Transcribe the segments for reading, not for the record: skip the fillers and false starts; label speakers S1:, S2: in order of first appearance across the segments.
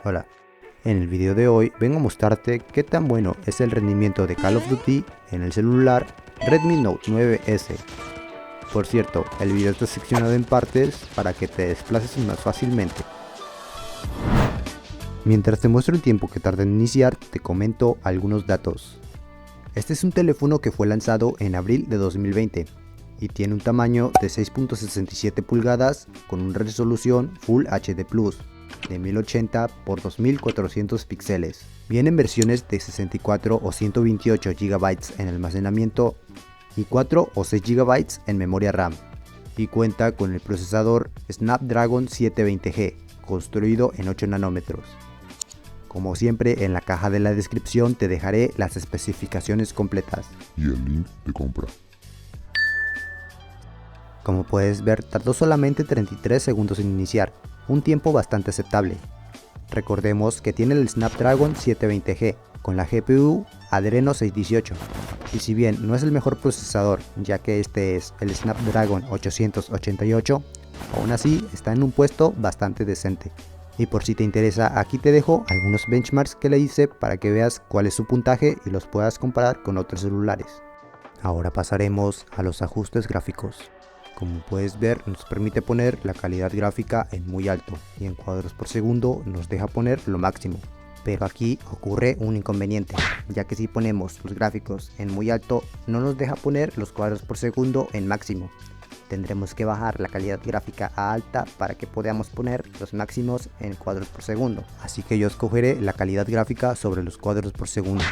S1: Hola, en el video de hoy vengo a mostrarte qué tan bueno es el rendimiento de Call of Duty en el celular Redmi Note 9S. Por cierto, el video está seccionado en partes para que te desplaces más fácilmente. Mientras te muestro el tiempo que tarda en iniciar, te comento algunos datos. Este es un teléfono que fue lanzado en abril de 2020 y tiene un tamaño de 6.67 pulgadas con una resolución Full HD Plus de 1080 x 2400 píxeles. Vienen versiones de 64 o 128 GB en almacenamiento y 4 o 6 GB en memoria RAM, y cuenta con el procesador Snapdragon 720G construido en 8 nanómetros. Como siempre, en la caja de la descripción te dejaré las especificaciones completas
S2: y el link de compra.
S1: Como puedes ver, tardó solamente 33 segundos en iniciar, un tiempo bastante aceptable. Recordemos que tiene el Snapdragon 720G con la GPU Adreno 618, y si bien no es el mejor procesador, ya que este es el Snapdragon 888, aún así está en un puesto bastante decente. Y por si te interesa, aquí te dejo algunos benchmarks que le hice para que veas cuál es su puntaje y los puedas comparar con otros celulares. Ahora pasaremos a los ajustes gráficos. Como puedes ver, nos permite poner la calidad gráfica en muy alto y en cuadros por segundo nos deja poner lo máximo. Pero aquí ocurre un inconveniente, ya que si ponemos los gráficos en muy alto no nos deja poner los cuadros por segundo en máximo. Tendremos que bajar la calidad gráfica a alta para que podamos poner los máximos en cuadros por segundo. Así que yo escogeré la calidad gráfica sobre los cuadros por segundo.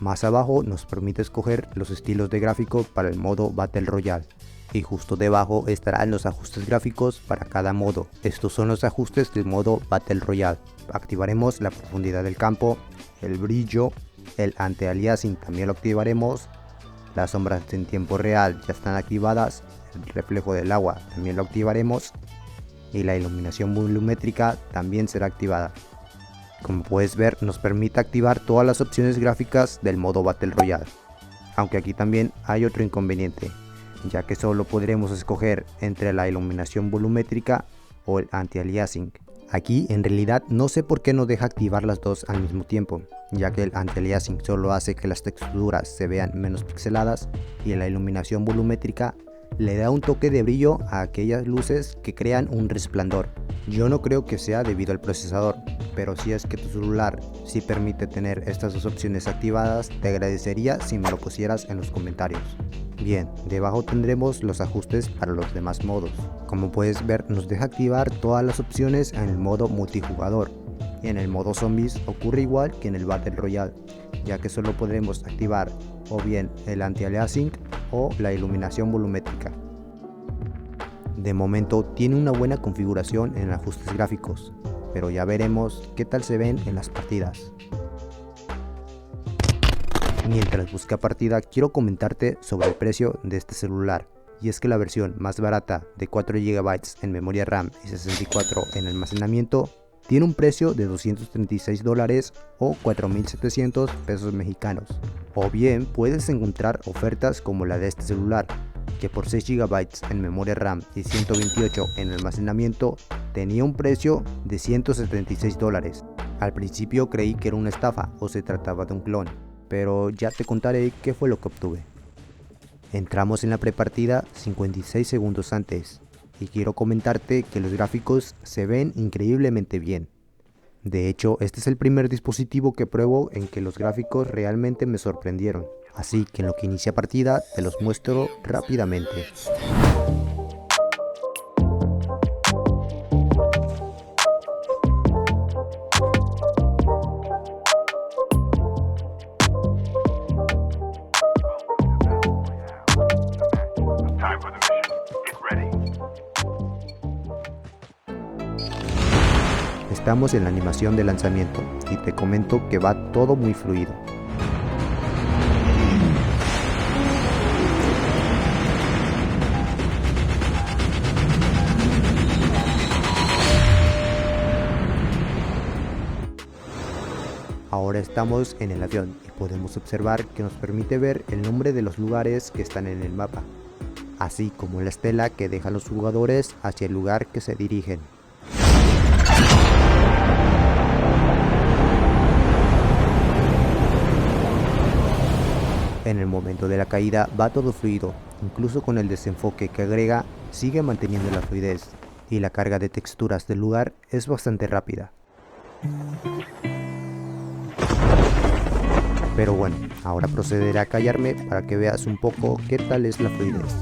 S1: Más abajo nos permite escoger los estilos de gráfico para el modo Battle Royale. Y justo debajo estarán los ajustes gráficos para cada modo. Estos son los ajustes del modo Battle Royale. Activaremos la profundidad del campo, el brillo, el anti-aliasing también lo activaremos, las sombras en tiempo real ya están activadas, el reflejo del agua también lo activaremos y la iluminación volumétrica también será activada. Como puedes ver, nos permite activar todas las opciones gráficas del modo Battle Royale. Aunque aquí también hay otro inconveniente, ya que solo podremos escoger entre la iluminación volumétrica o el anti-aliasing. Aquí en realidad no sé por qué no deja activar las dos al mismo tiempo, ya que el anti-aliasing solo hace que las texturas se vean menos pixeladas y la iluminación volumétrica le da un toque de brillo a aquellas luces que crean un resplandor. Yo no creo que sea debido al procesador, pero si es que tu celular sí permite tener estas dos opciones activadas, te agradecería si me lo pusieras en los comentarios. Bien, debajo tendremos los ajustes para los demás modos. Como puedes ver, nos deja activar todas las opciones en el modo multijugador. Y en el modo zombies ocurre igual que en el Battle Royale, ya que solo podremos activar o bien el anti-aliasing o la iluminación volumétrica. De momento tiene una buena configuración en ajustes gráficos, pero ya veremos qué tal se ven en las partidas. Mientras busca partida, quiero comentarte sobre el precio de este celular, y es que la versión más barata de 4 GB en memoria RAM y 64 en almacenamiento tiene un precio de $236 o 4.700 pesos mexicanos. O bien puedes encontrar ofertas como la de este celular, que por 6 GB en memoria RAM y 128 en almacenamiento tenía un precio de $176. Al principio creí que era una estafa o se trataba de un clon, pero ya te contaré qué fue lo que obtuve. Entramos en la prepartida 56 segundos antes y quiero comentarte que los gráficos se ven increíblemente bien. De hecho, este es el primer dispositivo que pruebo en que los gráficos realmente me sorprendieron, así que en lo que inicia partida te los muestro rápidamente. Estamos en la animación de lanzamiento y te comento que va todo muy fluido. Ahora estamos en el avión y podemos observar que nos permite ver el nombre de los lugares que están en el mapa, así como la estela que dejan los jugadores hacia el lugar que se dirigen. momento de la caída va todo fluido, incluso con el desenfoque que agrega sigue manteniendo la fluidez y la carga de texturas del lugar es bastante rápida. Pero bueno, ahora procederé a callarme para que veas un poco qué tal es la fluidez.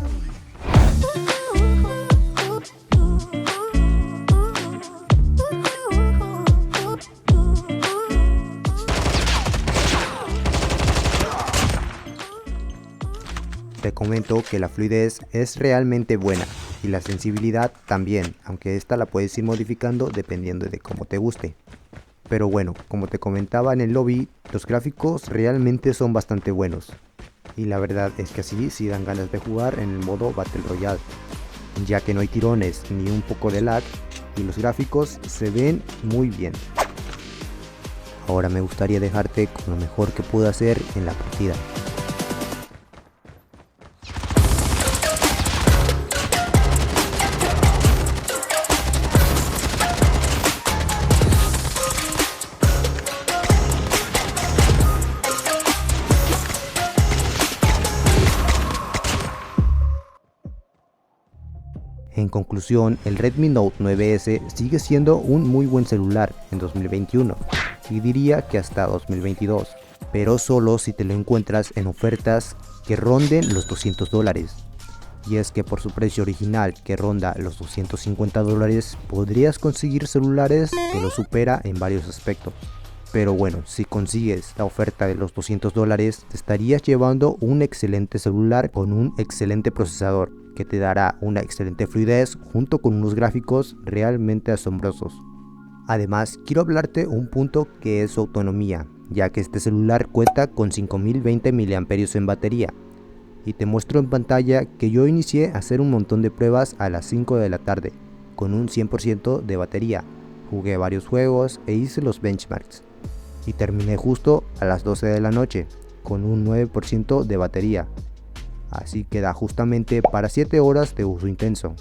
S1: Te comento que la fluidez es realmente buena y la sensibilidad también, aunque esta la puedes ir modificando dependiendo de cómo te guste. Pero bueno, como te comentaba en el lobby, los gráficos realmente son bastante buenos. Y la verdad es que así sí dan ganas de jugar en el modo Battle Royale, ya que no hay tirones ni un poco de lag y los gráficos se ven muy bien. Ahora me gustaría dejarte con lo mejor que pude hacer en la partida. En conclusión, el Redmi Note 9S sigue siendo un muy buen celular en 2021 y diría que hasta 2022, pero solo si te lo encuentras en ofertas que ronden los $200. Y es que por su precio original que ronda los $250 podrías conseguir celulares que lo supera en varios aspectos. Pero bueno, si consigues la oferta de los $200 te estarías llevando un excelente celular con un excelente procesador que te dará una excelente fluidez junto con unos gráficos realmente asombrosos. Además, quiero hablarte un punto que es su autonomía, ya que este celular cuenta con 5020 mAh en batería. Y te muestro en pantalla que yo inicié a hacer un montón de pruebas a las 5 de la tarde, con un 100% de batería. Jugué varios juegos e hice los benchmarks. Y terminé justo a las 12 de la noche, con un 9% de batería. Así que da justamente para 7 horas de uso intenso.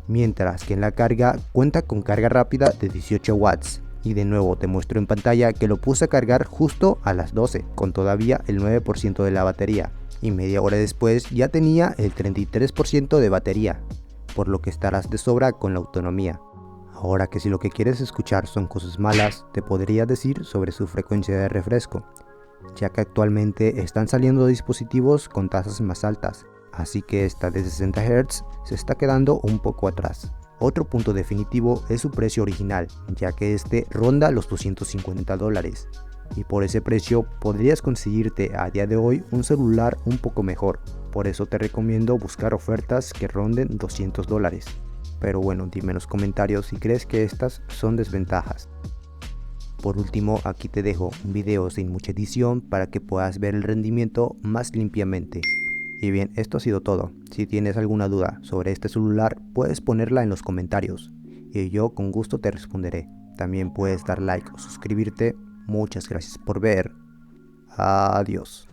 S1: Mientras que en la carga cuenta con carga rápida de 18 watts. Y de nuevo te muestro en pantalla que lo puse a cargar justo a las 12, con todavía el 9% de la batería. Y media hora después ya tenía el 33% de batería, por lo que estarás de sobra con la autonomía. Ahora que si lo que quieres escuchar son cosas malas, te podría decir sobre su frecuencia de refresco, ya que actualmente están saliendo dispositivos con tasas más altas, así que esta de 60 Hz se está quedando un poco atrás. Otro punto definitivo es su precio original, ya que este ronda los $250. Y por ese precio podrías conseguirte a día de hoy un celular un poco mejor. Por eso te recomiendo buscar ofertas que ronden $200. Pero bueno, dime en los comentarios si crees que estas son desventajas. Por último, aquí te dejo un video sin mucha edición para que puedas ver el rendimiento más limpiamente. Y bien, esto ha sido todo. Si tienes alguna duda sobre este celular, puedes ponerla en los comentarios y yo con gusto te responderé. También puedes dar like o suscribirte. Muchas gracias por ver. Adiós.